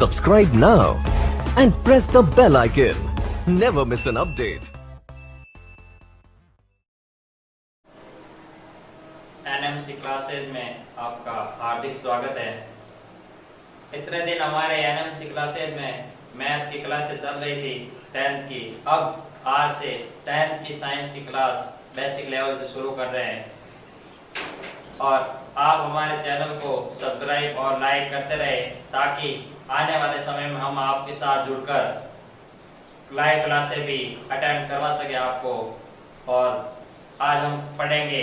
Subscribe now and press the bell icon. Never miss an update. NMC classes में आपका हार्दिक स्वागत है। इतने दिन हमारे एनएमसी क्लासेज में मैथ की क्लासेस चल रही थी 10th की। अब आज से 10th की साइंस की क्लास बेसिक लेवल से शुरू कर रहे हैं और आप हमारे चैनल को सब्सक्राइब और लाइक करते रहे ताकि आने वाले समय में हम आपके साथ जुड़कर लाइव क्लासेस भी अटेंड करवा सके आपको। और आज हम पढ़ेंगे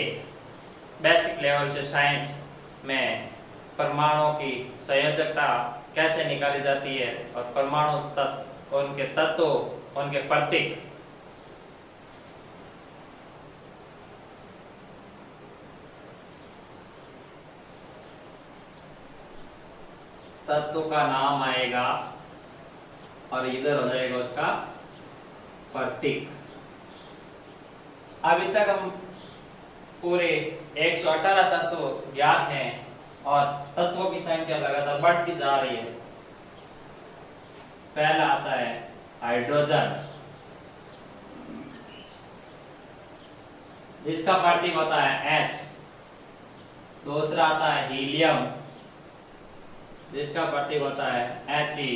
बेसिक लेवल से साइंस में परमाणुओं की संयोजकता कैसे निकाली जाती है और परमाणु तत्व, उनके तत्व, उनके प्रतीक। तत्व का नाम आएगा और इधर हो जाएगा उसका प्रतीक। अभी तक हम पूरे 118 तत्व ज्ञात हैं और तत्वों की संख्या लगातार बढ़ती जा रही है। पहला आता है हाइड्रोजन, जिसका प्रतीक होता है H। दूसरा आता है हीलियम, जिसका प्रतीक होता है He।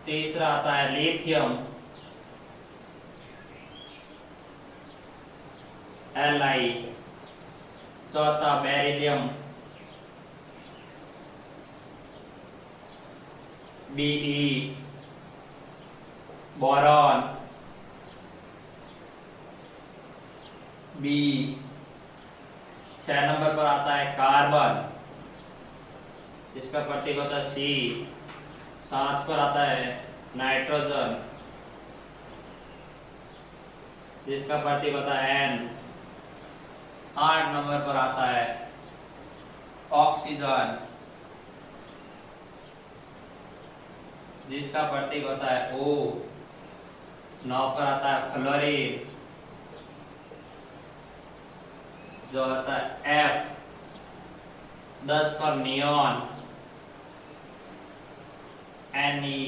तीसरा आता है लिथियम, Li। चौथा beryllium, Be। Boron, B। 6 number पर आता है कार्बन, जिसका प्रतीक होता है C। 7 पर आता है नाइट्रोजन, जिसका प्रतीक होता है N। 8 नंबर पर आता है ऑक्सीजन, जिसका प्रतीक होता है O। 9 पर आता है फ्लोरीन, जो होता है F। 10 पर नियॉन, Ne।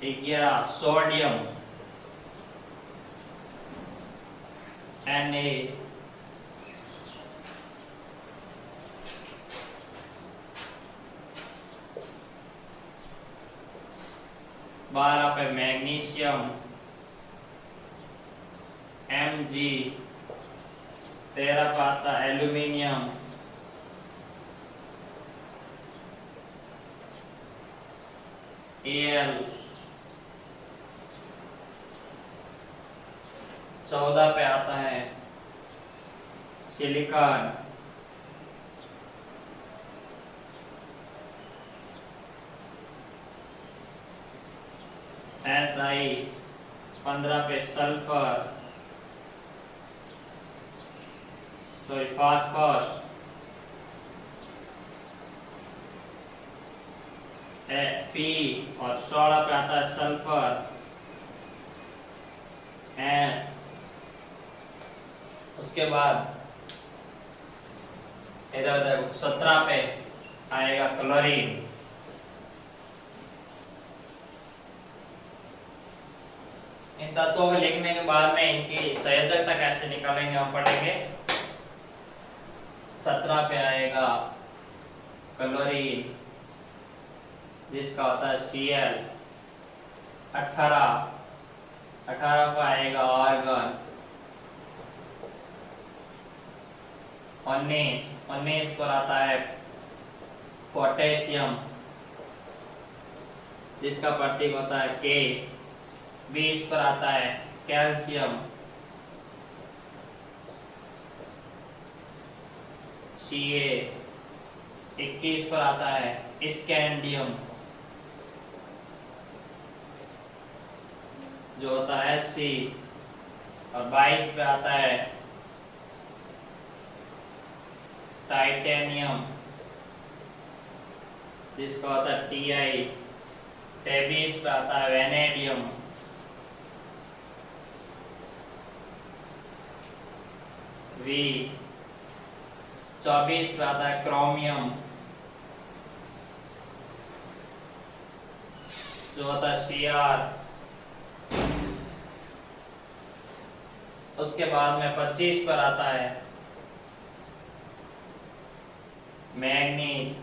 11 sodium, Na। 12 पे मैग्नीशियम, Mg। 13 पे आता है एल्यूमिनियम, Al। 14 पे आता है सिलिकॉन, Si। 15 पे सल्फर, फास्फोरस, P। और 16 पे आता है सल्फर, S। उसके बाद इधर 17 पे आएगा क्लोरीन। इन तत्वों को लिखने के बाद में इनकी संयोजकता कैसे निकालेंगे हम पढ़ेंगे। 17 पे आएगा क्लोरीन, जिसका होता है Cl। 18 पे आएगा आर्गन। 19 पर आता है पोटेशियम, जिसका प्रतीक होता है K। 20 पर आता है कैल्शियम, Ca। 21 पर आता है स्कैंडियम, जो होता है Sc। और 22 पे आता है टाइटेनियम, जिसका होता है Ti। 23 पे आता है वेनेडियम, वी। 24 पे आता है क्रोमियम, जो होता है Cr। उसके बाद में 25 पर आता है मैग्नीज,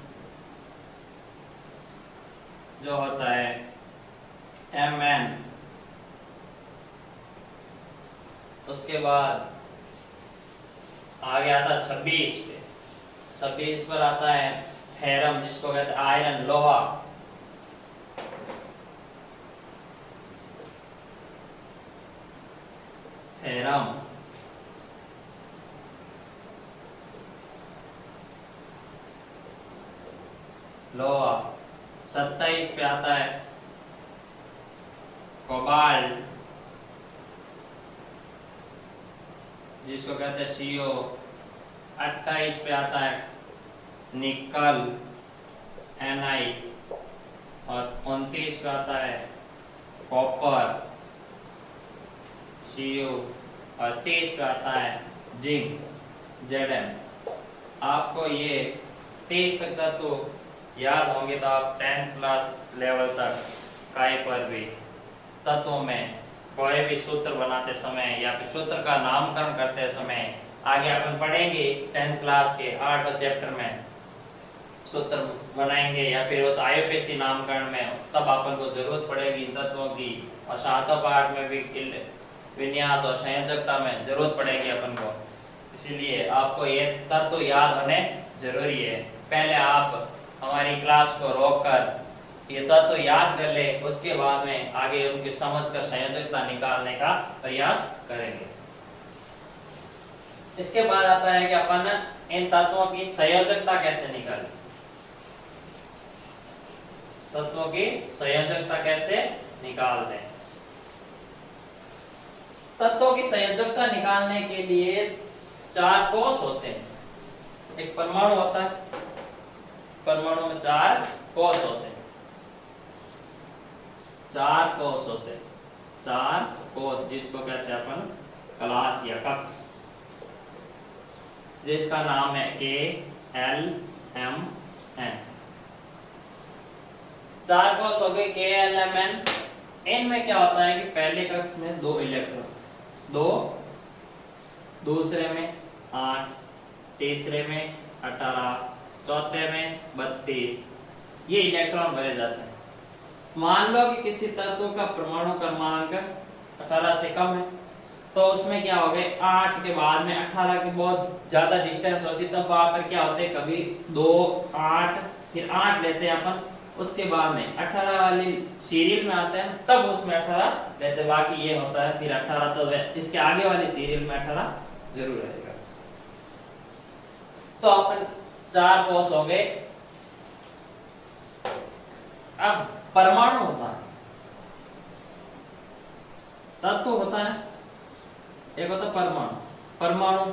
जो होता है Mn। उसके बाद आगे आता है 26 पे। 26 पर आता है फेरम, जिसको कहते हैं आयरन, लोहा। फेरम। लोहा। 27 पे आता है कोबाल्ट, जिसको कहते हैं CO। 28 पे आता है निकल, Ni। और 29 पे आता है कॉपर, CO। और 30 पे आता है जिंक, Zn। आपको ये 23 तक तत्व याद होंगे तो आप 10th क्लास लेवल तक कहीं पर भी तत्वों में कोई भी सूत्र बनाते समय या फिर सूत्र का नामकरण करते समय, आगे अपन पढ़ेंगे 10th क्लास के 8वें चैप्टर में सूत्र बनाएंगे या फिर उस IUPAC नामकरण में, तब अपन को जरूरत पड़ेगी इन तत्वों की। और सातों पाठ में भी विन्यास और संयोजकता में जरूरत पड़ेगी अपन को। इसीलिए आपको ये तत्व याद होने जरूरी है। पहले आप हमारी क्लास को रोककर ये तत्व याद कर ले, उसके बाद में आगे उनकी समझ कर संयोजकता निकालने का प्रयास करेंगे। इसके बाद आता है कि अपन इन तत्वों की संयोजकता कैसे निकालें। तत्वों की संयोजकता कैसे निकालते हैं। तत्वों की संयोजकता निकालने के लिए 4 कोष होते हैं। एक परमाणु होता है, परमाणु में 4 कोष होते हैं। 4 कोष होते हैं, 4 कोष, जिसको कहते हैं अपन क्लास या कक्ष, जिसका नाम है K, L, M, N। 4 कोष हो गए K, L, M, N। इनमें क्या होता है कि पहले कक्ष में 2 इलेक्ट्रॉन, 2, दूसरे में 8, तीसरे में 18, चौथे में 32 ये इलेक्ट्रॉन भरे जाते हैं। मान लो कि किसी तत्व का परमाणु क्रमांक 18 से कम है, तो उसमें क्या हो गए 8 के बाद में 18 की बहुत ज्यादा डिस्टेंस होती है, तब वहां पर क्या होते हैं कभी 2, 8 फिर 8 लेते हैं अपन। उसके बाद में 18 वाली सीरियल में आते हैं, तब उसमें 18 लेते हैं। बाकी ये होता है फिर 18, तो इसके आगे वाली सीरियल में 18 जरूर रहेगा। तो अपन 4 कोष हो गए। अब परमाणु होता है, तत्व होता है, एक होता है परमाणु। परमाणु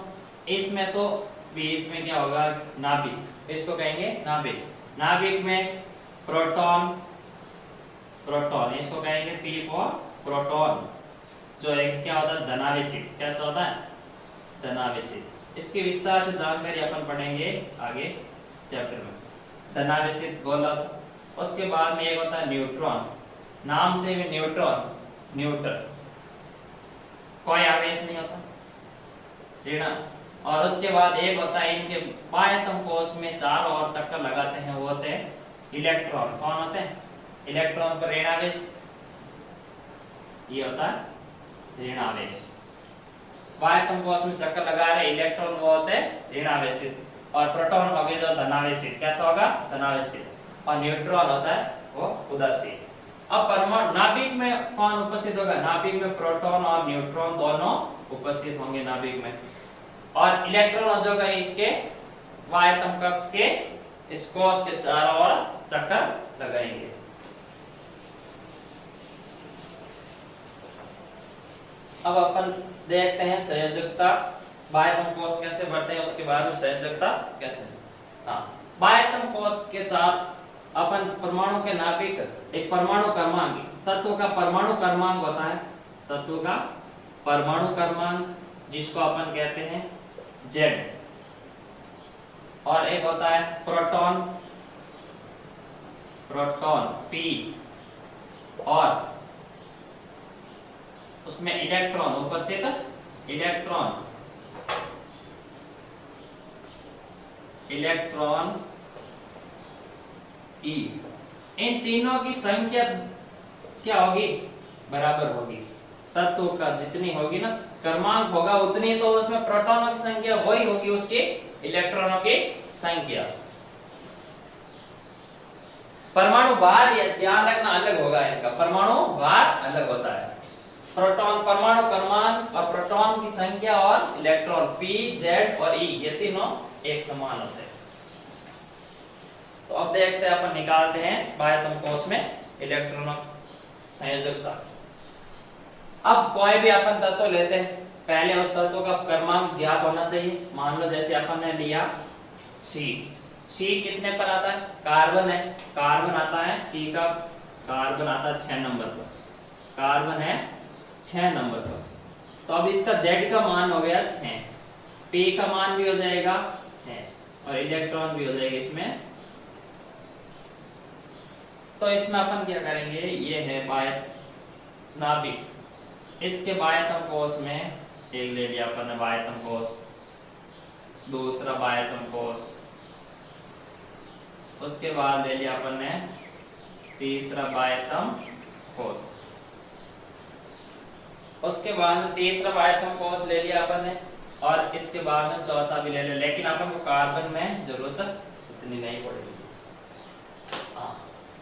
इसमें तो बीच में क्या होगा नाभिक, इसको कहेंगे नाभिक। नाभिक में प्रोटॉन, प्रोटॉन इसको कहेंगे P फॉर प्रोटॉन, जो एक क्या होता है धनावेशित। कैसा होता है धनावेशित। इसकी विस्तार से जानकारी अपन पढ़ेंगे आगे चैप्टर में। धनावेशित गोलक। उसके बाद में एक होता है न्यूट्रॉन, नाम से भी न्यूट्रॉन, न्यूट्रल, कोई आवेश नहीं होता, ऋण। और उसके बाद एक होता है इनके बाह्यतम कोष में चारों ओर चक्कर लगाते हैं, वो होते हैं इलेक्ट्रॉन। कौन होते हैं इलेक्ट्रॉन पर ऋणावेश, ये होता है ऋणावेश। बाह्यतम कोष में चक्कर लगा रहे इलेक्ट्रॉन, वो होते हैं ऋणावेशित। और प्रोटॉन हो गए जो धनावेशित। कैसा होगा धनावेशित। और न्यूट्रॉन होता है वो उदासीन। अब परमाणु नाभिक में कौन उपस्थित होगा, नाभिक में प्रोटॉन और न्यूट्रॉन दोनों उपस्थित होंगे नाभिक में। और इलेक्ट्रॉन जो है इसके बाह्यतम कक्ष के इस कोष के चारों ओर चक्कर लगाएंगे। अब अपन देखते हैं संयोजकता, बाह्यतम कोष कैसे बढ़ते हैं, उसके बाद में संयोजकता कैसे। हाँ, बाह्यतम कोष के चार अपन परमाणु के नाभिक, एक परमाणु क्रमांक, तत्व का परमाणु क्रमांक होता है, तत्व का परमाणु क्रमांक जिसको अपन कहते हैं जेड, और एक होता है प्रोटॉन, प्रोटॉन पी, और उसमें इलेक्ट्रॉन उपस्थित, इलेक्ट्रॉन, इलेक्ट्रॉन ई। इन तीनों की संख्या क्या होगी? बराबर होगी। तत्व का जितनी होगी ना क्रमांक होगा उतनी, तो उसमें प्रोटॉनों की संख्या वही होगी उसके इलेक्ट्रॉनों की संख्या। परमाणु भार, ध्यान रखना, अलग होगा इनका, परमाणु भार अलग होता है। प्रोटॉन परमाणु क्रमांक और प्रोटॉन की संख्या और इलेक्ट्रॉन पी, जेड और ई, ये तीनों एक समान होते हैं। तो अब देखते हैं, अपन निकालते हैं बाह्यतम कोश में इलेक्ट्रॉनों संयोजकता। अब कोई भी अपन तत्व लेते हैं, पहले उस तत्व का क्रमांक ज्ञात होना चाहिए। मान लो जैसे अपन ने लिया सी, सी कितने पर आता है? कार्बन है, कार्बन आता है सी का, कार्बन आता है 6 नंबर पर, कार्बन है 6 नंबर पर। तो अब इसका जेड का मान हो गया 6, पी का मान भी हो जाएगा 6 और इलेक्ट्रॉन भी हो जाएगा इसमें। तो इसमें अपन क्या करेंगे, ये है बाह्य नाभिक, इसके बाह्यतम कोश में एक ले लिया अपन ने बाह्यतम कोश, दूसरा बाह्यतम कोश, उसके बाद ले लिया अपन ने तीसरा बाह्यतम कोश, उसके बाद तीसरा बाह्यतम कोश ले लिया अपन ने, और इसके बाद में चौथा भी ले लिया। लेकिन अपन को कार्बन में जरूरत इतनी नहीं पड़ेगी।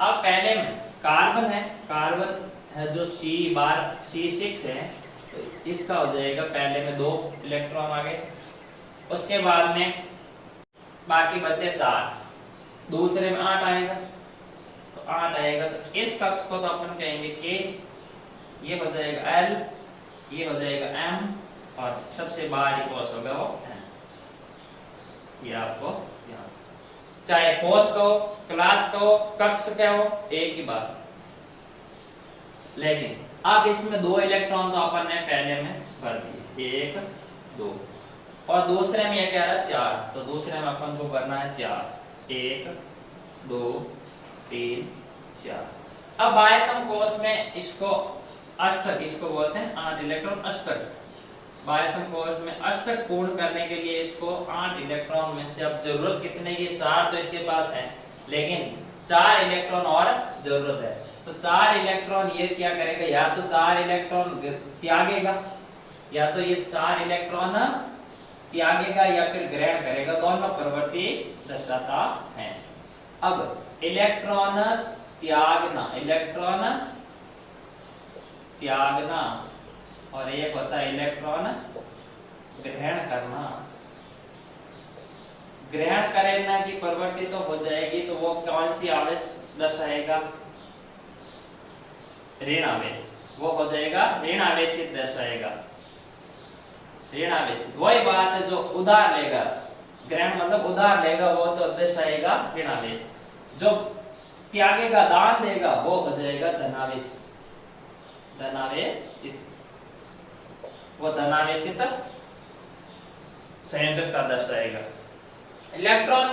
अब पहले में कार्बन है, कार्बन है जो C6 है, तो इसका हो जाएगा पहले में 2 इलेक्ट्रॉन आ गए, उसके बाद में बाकी बचे 4, दूसरे में 8 आएगा, तो 8 आएगा, तो इस कक्ष को तो अपन कहेंगे K, ये हो जाएगा L, ये हो जाएगा M, और सबसे बाहरी कोश होगा वो M। ये आपको यहाँ, चाहे कोश को, क्लास को, कक्ष का हो, एक ही बात। लेकिन अब इसमें 2 इलेक्ट्रॉन तो अपन ने पहले में भर दिए, 1 2, और दूसरे में ये कह रहा है 4, तो दूसरे में अपन को भरना है 4, 1 2 3 4। अब बाह्यतम कोश में इसको अष्टक, इसको बोलते हैं 8 इलेक्ट्रॉन अष्टक। बाह्यतम कोश में अष्टक पूर्ण करने के लिए इसको 8 इलेक्ट्रॉन में से अब जरूरत कितने की? 4 तो इसके पास है, लेकिन 4 इलेक्ट्रॉन और जरूरत है। तो 4 इलेक्ट्रॉन ये क्या करेगा, या तो 4 इलेक्ट्रॉन त्यागेगा, या तो ये 4 इलेक्ट्रॉन त्यागेगा या फिर ग्रहण करेगा, दोनों प्रवृत्ति दर्शाता है। अब इलेक्ट्रॉन त्यागना, इलेक्ट्रॉन त्यागना, और एक होता है इलेक्ट्रॉन ग्रहण करना। ग्रहण करना की प्रवृत्ति तो हो जाएगी, तो वो कौन सी आवेश दर्शाएगा? ऋण आवेश, वो हो जाएगा ऋण आवेशित दर्शाएगा, ऋण आवेशित। वही बात है, जो उधार लेगा, ग्रहण मतलब उधार लेगा, वो तो दर्शाएगा ऋण आवेश। जो त्यागेगा, दान देगा, वो हो जाएगा धनावेश, धनावेशित, वो धनावेशित संयोजकता दर्शाएगा। इलेक्ट्रॉन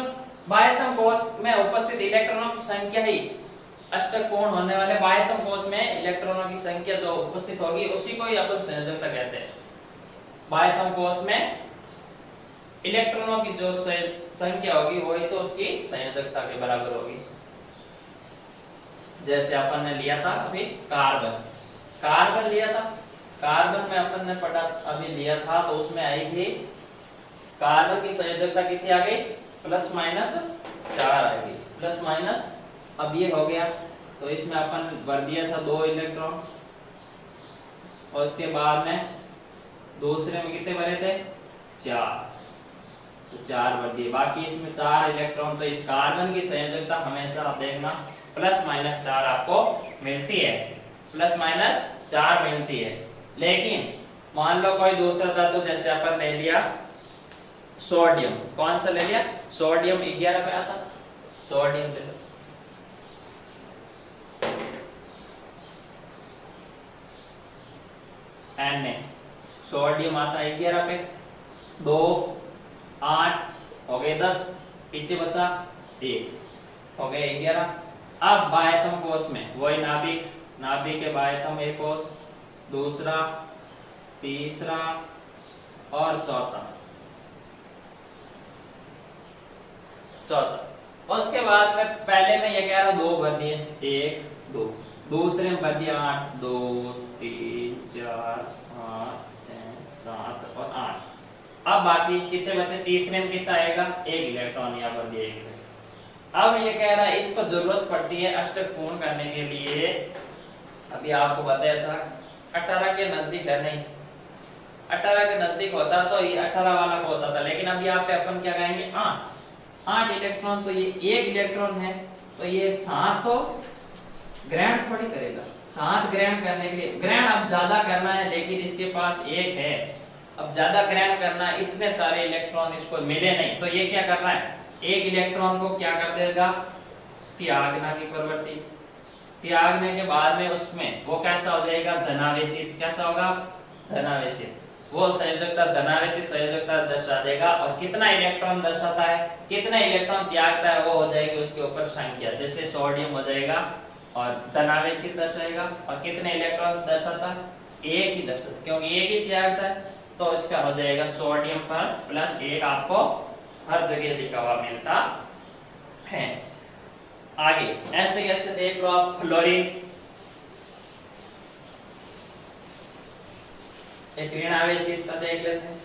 बाह्यतम कोश में उपस्थित इलेक्ट्रॉनों की संख्या ही अष्टक पूर्ण होने वाले बाह्यतम कोश में इलेक्ट्रॉनों की संख्या जो उपस्थित होगी उसी को ही अपन संयोजकता कहते हैं। बाह्यतम कोश में इलेक्ट्रॉनों की जो संख्या होगी वही तो उसकी संयोजकता के बराबर होगी। जैसे अपन ने लिया था अभी कार्बन, कार्बन लिया था, कार्बन में अपन ने पढ़ा अभी लिया था, तो उसमें आई थी कार्बन की संयोजकता कितनी आ गई? +-4 आएगी, प्लस-। अब ये हो गया, तो इसमें अपन भर दिया था 2 इलेक्ट्रॉन, और उसके बाद में दूसरे में कितने भरे थे? 4, तो 4 भर दिए। बाकी इसमें 4 इलेक्ट्रॉन, तो इस कार्बन की संयोजकता हमेशा आप देखना +-4 आपको मिलती है, +-4 मिलती है। लेकिन मान लो कोई दूसरा था, तो जैसे अपन ले लिया सोडियम, कौन सा ले लिया? सोडियम 11 पे आता, सोडियम ले लो, Na, सोडियम आता है 11 पे, 2 8 हो गए 10, पीछे बचा 1 हो गए 11। अब बाह्यतम कोष में वही नाभिक, नाभिक के बाह्यतम एक कोष, दूसरा, तीसरा और चौथा। उसके बाद में पहले में ये कह रहा 2 भर दिए, 1 2, दूसरे में भर दिया 8, 2 3 4 5 6 7 और 8। अब बाकी कितने बचे, तीसरे में कितना आएगा, 1 इलेक्ट्रॉन यहाँ पर दिया 1। अब ये कह रहा है इसको जरूरत पड़ती है अष्टक पूर्ण करने के लिए। अभी आपको बताया था 18 के नजदीक है, नहीं 18 के नजदीक होता तो ये 18 वाला कोष आता, लेकिन अभी यहाँ पे अपन क्या कहेंगे 8 इलेक्ट्रॉन, तो ये 1 इलेक्ट्रॉन है, तो ये 7 तो ग्रहण थोड़ी करेगा। 7 ग्रहण करने के लिए ग्रहण अब ज्यादा करना है, लेकिन इसके पास 1 है, अब ज्यादा ग्रहण करना है, इतने सारे इलेक्ट्रॉन इसको मिले नहीं, तो ये क्या कर रहा है, 1 इलेक्ट्रॉन को क्या कर देगा, त्यागना की प्रवृत्ति। त्यागने के बाद में उसमें वो कैसा हो जाएगा, धनावेशित। कैसा होगा, धनावेशित। वो संयोजकता धनावेशित संयोजकता दर्शा देगा। और कितना इलेक्ट्रॉन दर्शाता है, कितना इलेक्ट्रॉन त्यागता है, वो हो जाएगी उसके ऊपर संख्या। जैसे सोडियम हो जाएगा और धनावेशित दर्शाएगा, और कितने इलेक्ट्रॉन दर्शाता है, 1 ही दर्शाता, क्योंकि 1 ही त्यागता है, तो इसका हो जाएगा सोडियम पर +1 आपको हर जगह लिखा हुआ मिलता है। आगे ऐसे कैसे देख लो आप, फ्लोरीन एक ऋण आवेशित का देख लेते हैं।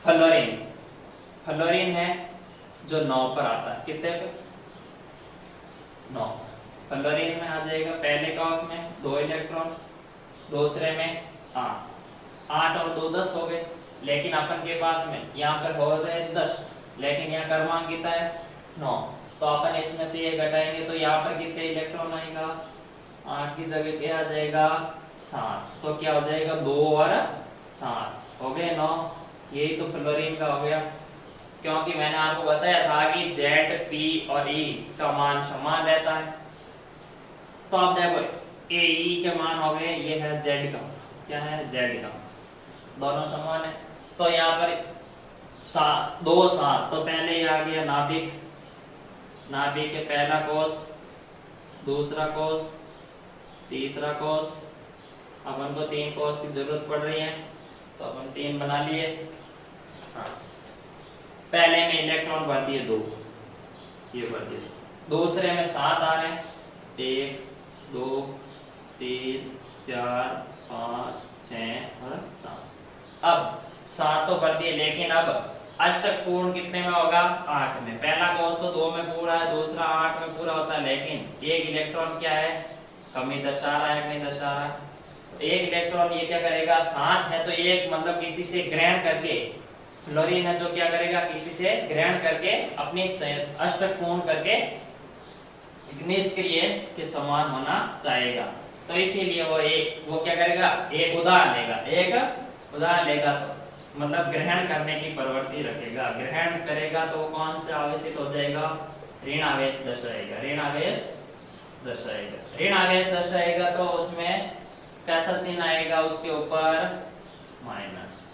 फ्लोरीन, फ्लोरीन है जो 9 पर आता है, कितने पे, 9। फ्लोरीन में आ जाएगा पहले का उसमें 2 इलेक्ट्रॉन, दूसरे में 8 और 2 10 हो गए। लेकिन अपन के पास में यहाँ पर हो रहे 10, लेकिन यहाँ क्रमांक कितना है 9, तो अपन इसमें से ये घटाएंगे तो यहाँ पर कितने इलेक्ट्रॉन आएगा, 8 की जगह क्या आ जाएगा 7, तो क्या हो जाएगा 2 और 7 हो गए 9। यही तो फ्लोरीन का हो गया, क्योंकि मैंने आपको बताया था कि Z, P और E का मान समान रहता है। तो आप देखो E के मान हो गए, ये है Z का, क्या है Z का, दोनों समान है। तो यहाँ पर 2 7, तो पहले ही आ गया नाभिक, नाभिक के पहला कोष, दूसरा कोष, तीसरा कोष। अपन को 3 कोष की जरूरत पड़ रही है, तो अपन 3 बना लिए। पहले में इलेक्ट्रॉन भर दिए 2, ये भर दिए, दूसरे में 7 आ रहे हैं, 1 2 3 4 5 6 और 7। अब 7 तो भर दिए, लेकिन अब अष्टक पूर्ण कितने में होगा, 8 में। पहला कोष तो 2 में पूरा है, दूसरा 8 में पूरा होता है, लेकिन 1 इलेक्ट्रॉन क्या है, कमी दर्शा रहा है, नहीं दर्शा रहा है। तो 1 इलेक्ट्रॉन ये क्या करेगा, 7 है तो 1 मतलब किसी से ग्रहण करके, फ्लोरीन है जो क्या करेगा, किसी से ग्रहण करके अपनी अष्टक पूर्ण करके निष्क्रिय के समान होना चाहेगा। तो इसीलिए वो क्या करेगा, एक उदाहरण लेगा, एक उदाहरण लेगा, तो मतलब ग्रहण करने की प्रवृत्ति रखेगा। ग्रहण करेगा तो कौन से आवेशित हो जाएगा, ऋण आवेश दर्शाएगा, ऋण आवेश दर्शाएगा। ऋण आवेश दर्शाएगा तो उसमें कैसा चिन्ह आएगा, उसके ऊपर माइनस।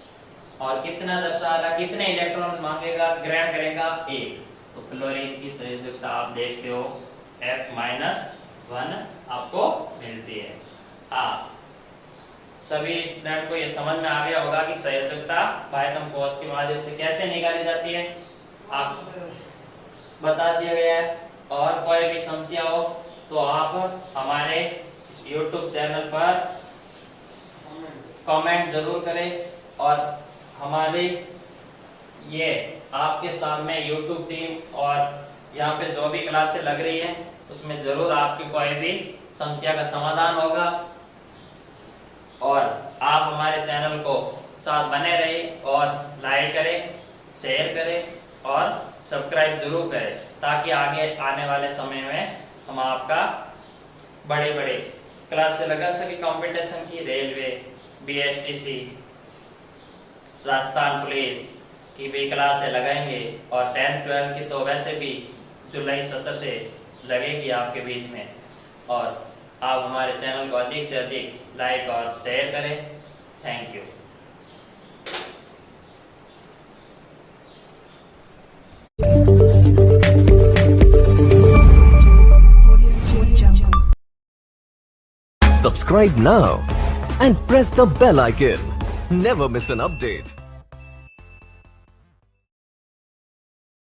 और कितना दर्शा रहा, कितने इलेक्ट्रॉन मांगेगा, ग्रहण करेगा 1। तो फ्लोरीन की संयोजकता आप देखते हो F-1 आपको मिलती है। सभी स्टूडेंट को ये समझ में आ गया होगा कि संयोजकता बाह्यतम कोष के माध्यम से कैसे निकाली जाती है, आप बता दिया गया है। और कोई भी समस्या हो तो आप हमारे YouTube चैनल पर कमेंट जरूर करें, और हमारे ये आपके सामने YouTube टीम और यहाँ पे जो भी क्लासें लग रही है उसमें जरूर आपकी कोई भी समस्या का समाधान होगा। और आप हमारे चैनल को साथ बने रहिए और लाइक करें, शेयर करें और सब्सक्राइब जरूर करें, ताकि आगे आने वाले समय में हम आपका बड़े बड़े क्लासें लगा सके कंपटीशन की, रेलवे, BSTC, राजस्थान पुलिस की भी क्लासें लगाएंगे। और 10th 12th की तो वैसे भी जुलाई 17 से लगेगी आपके बीच में। और आप हमारे चैनल को अधिक से अधिक लाइक और शेयर करें। Thank you. Subscribe now and press the bell icon. Never miss an update.